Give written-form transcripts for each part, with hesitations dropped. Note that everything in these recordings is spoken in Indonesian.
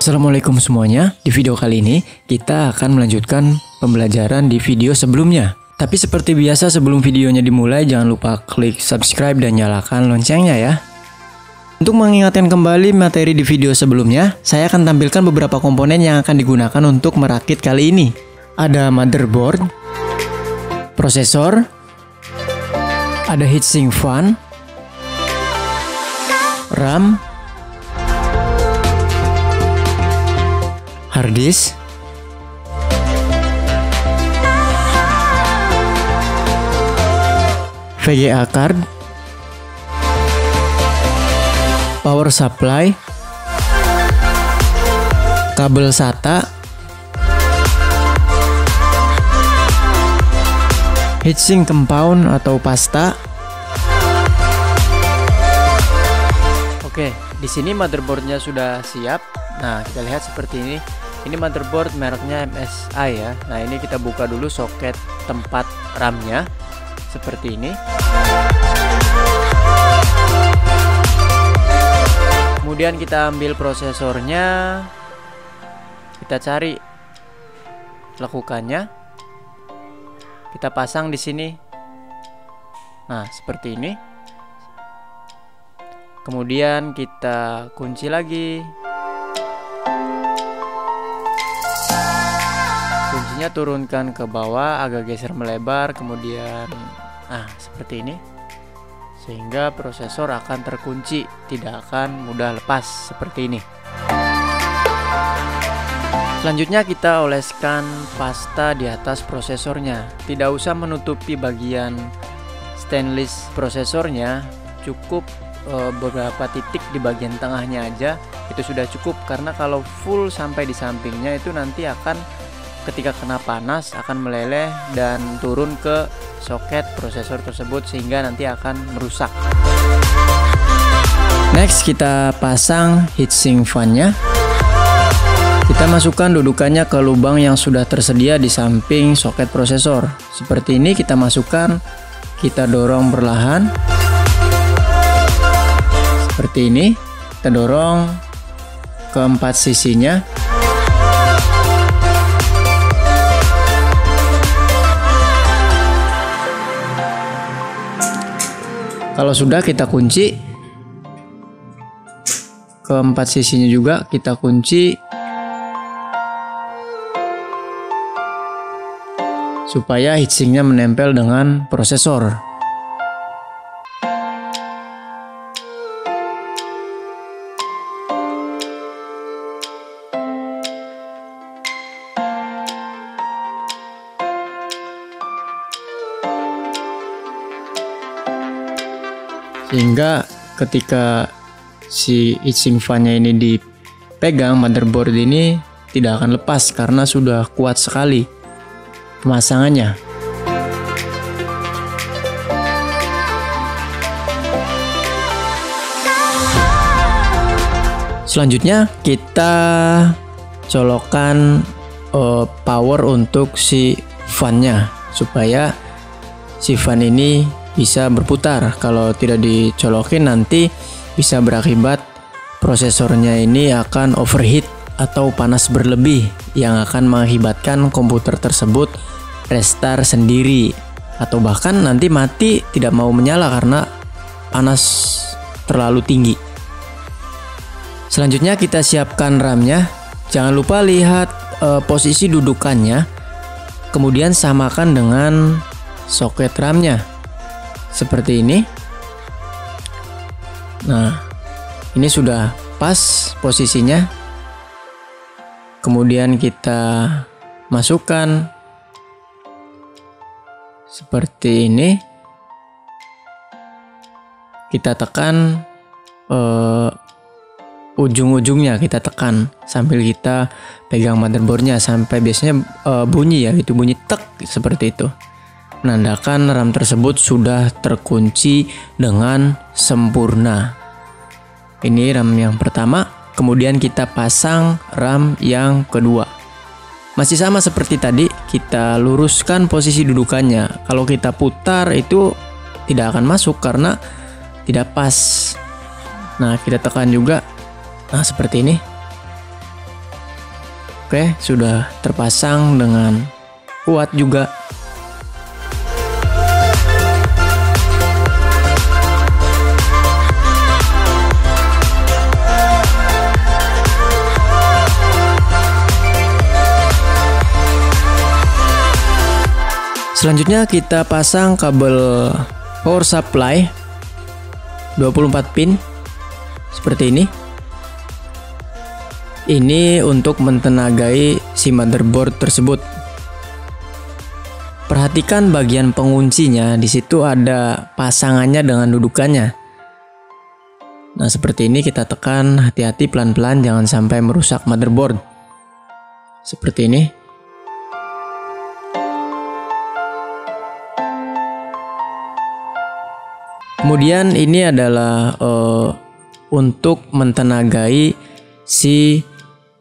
Assalamualaikum semuanya. Di video kali ini kita akan melanjutkan pembelajaran di video sebelumnya. Tapi seperti biasa sebelum videonya dimulai jangan lupa klik subscribe dan nyalakan loncengnya ya. Untuk mengingatkan kembali materi di video sebelumnya, saya akan tampilkan beberapa komponen yang akan digunakan untuk merakit kali ini. Ada motherboard, prosesor, ada heatsink fan, RAM, hard disk, VGA card, power supply, kabel SATA, heatsink compound atau pasta. Oke, di sini motherboardnya sudah siap. Nah, kita lihat seperti ini. Ini motherboard mereknya MSI ya. Nah, ini kita buka dulu soket tempat RAM-nya. Seperti ini. Kemudian kita ambil prosesornya. Kita cari lekukannya. Kita pasang di sini. Nah, seperti ini. Kemudian kita kunci lagi. Kuncinya turunkan ke bawah, agak geser melebar, kemudian seperti ini. Sehingga prosesor akan terkunci, tidak akan mudah lepas seperti ini. Selanjutnya kita oleskan pasta di atas prosesornya. Tidak usah menutupi bagian stainless prosesornya, cukup beberapa titik di bagian tengahnya aja itu sudah cukup, karena kalau full sampai di sampingnya itu nanti akan ketika kena panas akan meleleh dan turun ke soket prosesor tersebut sehingga nanti akan merusak. Next kita pasang heatsink fan-nya. Kita masukkan dudukannya ke lubang yang sudah tersedia di samping soket prosesor. Seperti ini kita masukkan, kita dorong perlahan. Seperti ini, kita dorong ke 4 sisinya. Kalau sudah kita kunci ke 4 sisinya juga, kita kunci supaya heatsinknya menempel dengan prosesor. Sehingga ketika si heatsink fan-nya ini dipegang, motherboard ini tidak akan lepas karena sudah kuat sekali pemasangannya. Selanjutnya kita colokkan power untuk si fan-nya supaya si fan ini bisa berputar. Kalau tidak dicolokin nanti bisa berakibat prosesornya ini akan overheat atau panas berlebih yang akan mengakibatkan komputer tersebut restart sendiri atau bahkan nanti mati tidak mau menyala karena panas terlalu tinggi. Selanjutnya kita siapkan RAM-nya. Jangan lupa lihat posisi dudukannya, kemudian samakan dengan soket RAM-nya. Seperti ini. Nah, ini sudah pas posisinya. Kemudian kita masukkan seperti ini. Kita tekan ujung-ujungnya, kita tekan sambil kita pegang motherboardnya sampai biasanya bunyi ya, gitu bunyi tek seperti itu. Menandakan RAM tersebut sudah terkunci dengan sempurna. Ini RAM yang pertama, kemudian kita pasang RAM yang kedua. Masih sama seperti tadi, kita luruskan posisi dudukannya. Kalau kita putar itu tidak akan masuk karena tidak pas. Nah, kita tekan juga. Nah, seperti ini. Oke, sudah terpasang dengan kuat juga. Selanjutnya kita pasang kabel power supply 24 pin seperti ini. Ini untuk mentenagai si motherboard tersebut. Perhatikan bagian penguncinya, di situ ada pasangannya dengan dudukannya. Nah, seperti ini kita tekan, hati-hati pelan-pelan jangan sampai merusak motherboard. Seperti ini. Kemudian ini adalah untuk mentenagai si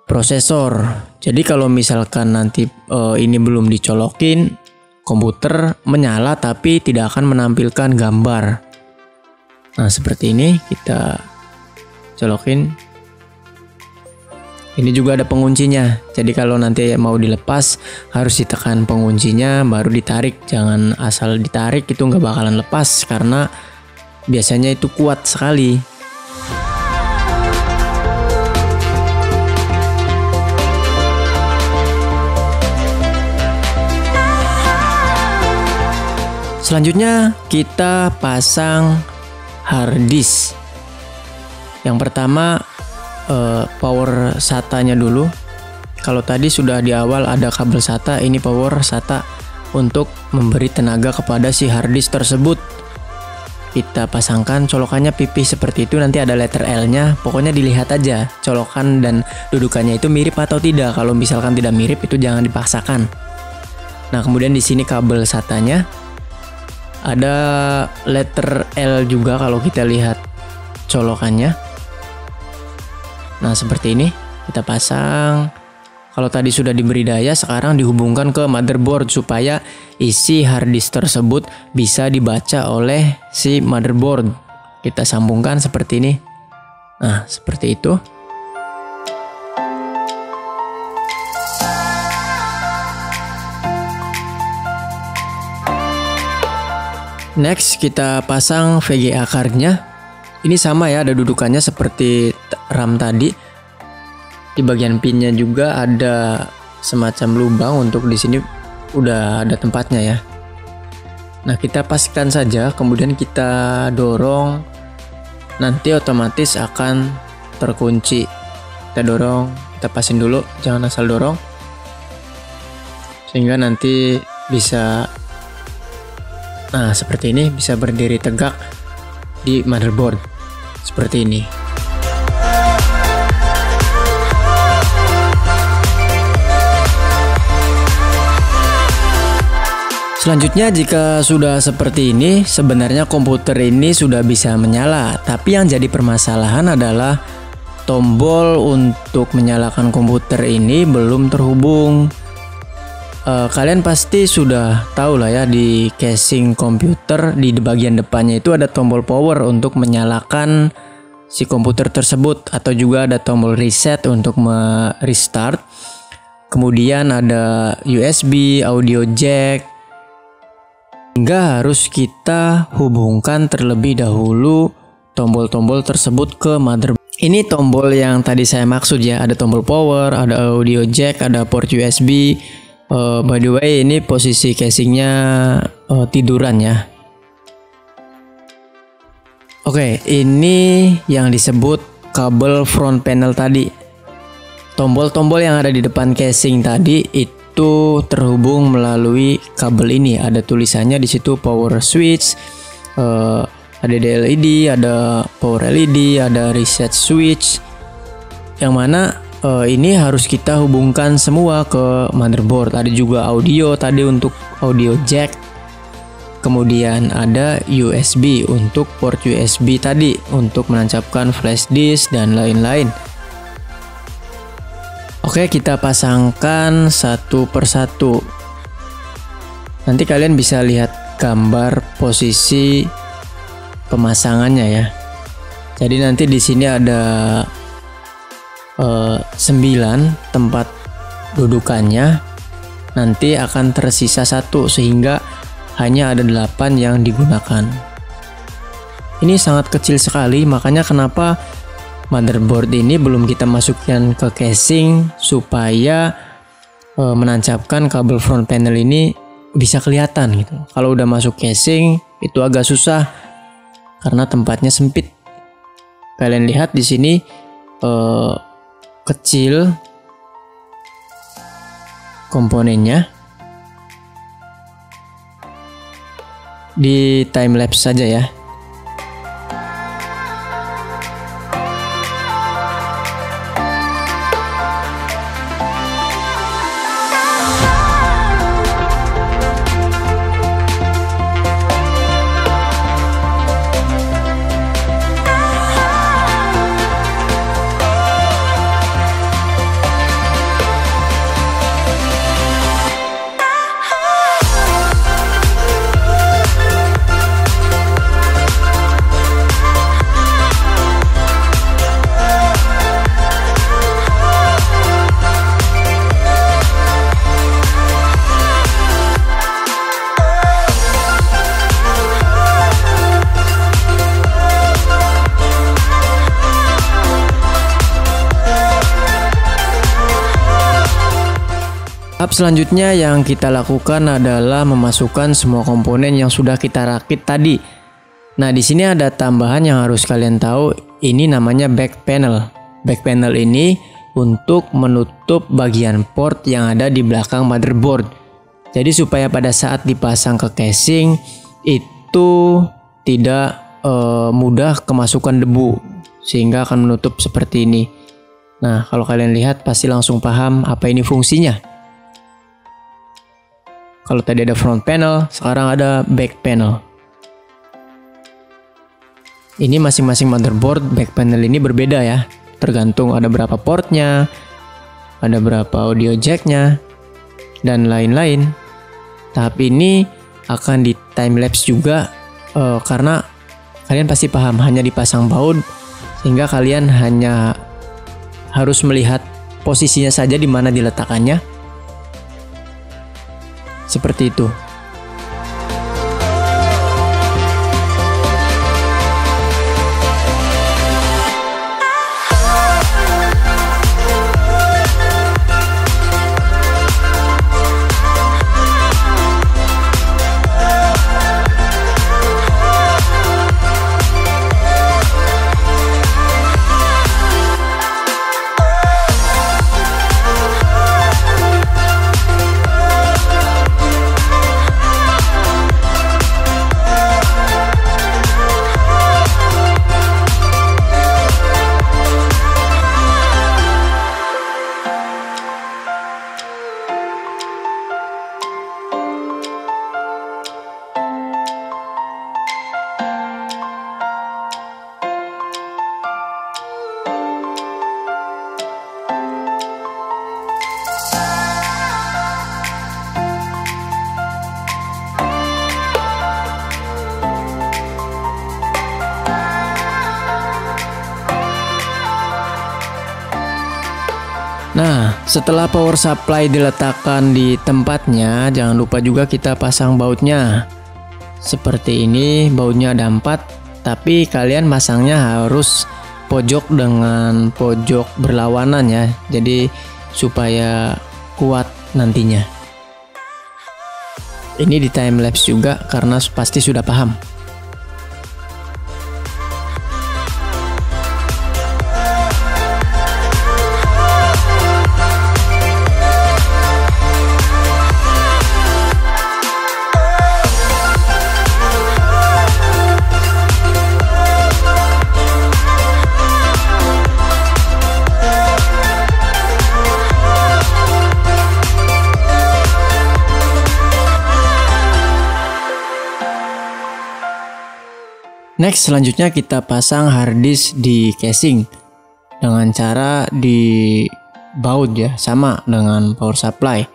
prosesor. Jadi kalau misalkan nanti ini belum dicolokin, komputer menyala tapi tidak akan menampilkan gambar. Nah, seperti ini kita colokin. Ini juga ada penguncinya. Jadi kalau nanti mau dilepas harus ditekan penguncinya baru ditarik. Jangan asal ditarik, itu nggak bakalan lepas karena biasanya itu kuat sekali. Selanjutnya kita pasang hard disk. Yang pertama power SATA-nya dulu. Kalau tadi sudah di awal ada kabel SATA, ini power SATA untuk memberi tenaga kepada si hard disk tersebut. Kita pasangkan, colokannya pipih seperti itu, nanti ada letter L-nya. Pokoknya dilihat aja colokan dan dudukannya itu mirip atau tidak. Kalau misalkan tidak mirip itu jangan dipaksakan. Nah, kemudian di sini kabel SATA-nya ada letter L juga kalau kita lihat colokannya. Nah, seperti ini kita pasang. Kalau tadi sudah diberi daya, sekarang dihubungkan ke motherboard supaya isi hard disk tersebut bisa dibaca oleh si motherboard. Kita sambungkan seperti ini. Nah, seperti itu. Next, kita pasang VGA card-nya. Ini sama ya, ada dudukannya seperti RAM tadi. Di bagian pinnya juga ada semacam lubang untuk di sini udah ada tempatnya ya. Nah, kita pastikan saja, kemudian kita dorong, nanti otomatis akan terkunci. Kita dorong, kita pasin dulu, jangan asal dorong, sehingga nanti bisa, nah seperti ini, bisa berdiri tegak di motherboard seperti ini. Selanjutnya, jika sudah seperti ini, sebenarnya komputer ini sudah bisa menyala. Tapi yang jadi permasalahan adalah tombol untuk menyalakan komputer ini belum terhubung. Kalian pasti sudah tahu lah ya, di casing komputer di bagian depannya itu ada tombol power untuk menyalakan si komputer tersebut, atau juga ada tombol reset untuk restart. Kemudian ada USB, audio jack. Hingga harus kita hubungkan terlebih dahulu tombol-tombol tersebut ke motherboard. Ini tombol yang tadi saya maksud ya, ada tombol power, ada audio jack, ada port USB. By the way, ini posisi casingnya tiduran ya. Oke, ini yang disebut kabel front panel tadi. Tombol-tombol yang ada di depan casing tadi itu terhubung melalui kabel ini. Ada tulisannya di situ power switch, ada LED, ada power LED, ada reset switch. Yang mana ini harus kita hubungkan semua ke motherboard. Ada juga audio tadi untuk audio jack. Kemudian ada USB untuk port USB tadi untuk menancapkan flash disk dan lain-lain. Oke, kita pasangkan satu persatu. Nanti kalian bisa lihat gambar posisi pemasangannya ya. Jadi nanti di sini ada 9 tempat dudukannya, nanti akan tersisa 1 sehingga hanya ada 8 yang digunakan. Ini sangat kecil sekali, makanya kenapa motherboard ini belum kita masukkan ke casing supaya menancapkan kabel front panel ini bisa kelihatan gitu. Kalau udah masuk casing itu agak susah karena tempatnya sempit. Kalian lihat di sini kecil komponennya. Di time lapse saja ya. Tahap selanjutnya yang kita lakukan adalah memasukkan semua komponen yang sudah kita rakit tadi. Nah, di sini ada tambahan yang harus kalian tahu, ini namanya back panel. Back panel ini untuk menutup bagian port yang ada di belakang motherboard. Jadi supaya pada saat dipasang ke casing itu tidak mudah kemasukan debu, sehingga akan menutup seperti ini. Nah, kalau kalian lihat pasti langsung paham apa ini fungsinya. Kalau tadi ada front panel, sekarang ada back panel. Ini masing-masing motherboard back panel ini berbeda ya. Tergantung ada berapa portnya, ada berapa audio jacknya, dan lain-lain. Tahap ini akan di time lapse juga karena kalian pasti paham hanya dipasang baut, sehingga kalian hanya harus melihat posisinya saja di mana diletakkannya. Seperti itu. Nah, setelah power supply diletakkan di tempatnya, jangan lupa juga kita pasang bautnya. Seperti ini, bautnya ada 4, tapi kalian masangnya harus pojok dengan pojok berlawanan ya. Jadi supaya kuat nantinya. Ini di time lapse juga karena pasti sudah paham. Next, selanjutnya kita pasang harddisk di casing dengan cara di baut ya, sama dengan power supply.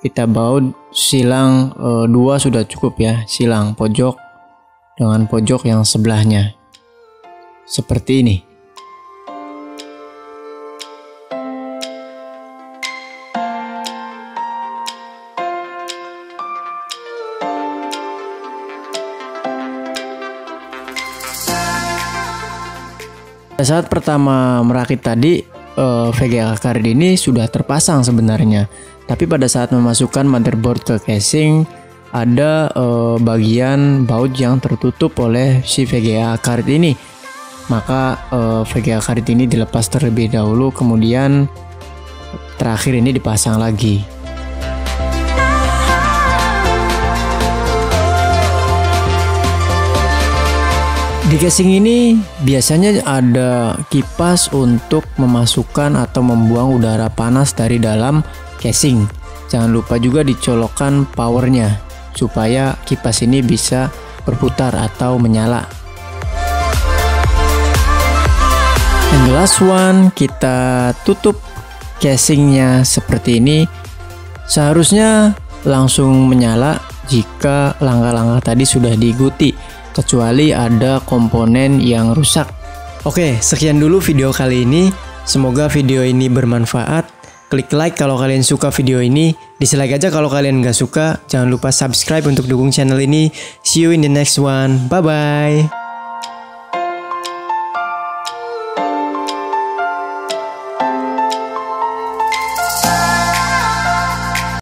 Kita baut silang 2 sudah cukup ya, silang pojok dengan pojok yang sebelahnya. Seperti ini. Pada saat pertama merakit tadi, VGA card ini sudah terpasang sebenarnya. Tapi pada saat memasukkan motherboard ke casing, ada bagian baut yang tertutup oleh si VGA card ini. Maka VGA card ini dilepas terlebih dahulu, kemudian terakhir ini dipasang lagi. Di casing ini biasanya ada kipas untuk memasukkan atau membuang udara panas dari dalam casing. Jangan lupa juga dicolokkan powernya supaya kipas ini bisa berputar atau menyala. And the last one, kita tutup casingnya seperti ini. Seharusnya langsung menyala jika langkah-langkah tadi sudah diikuti, kecuali ada komponen yang rusak. Oke, sekian dulu video kali ini. Semoga video ini bermanfaat. Klik like kalau kalian suka video ini, dislike aja kalau kalian nggak suka. Jangan lupa subscribe untuk dukung channel ini. See you in the next one. Bye bye.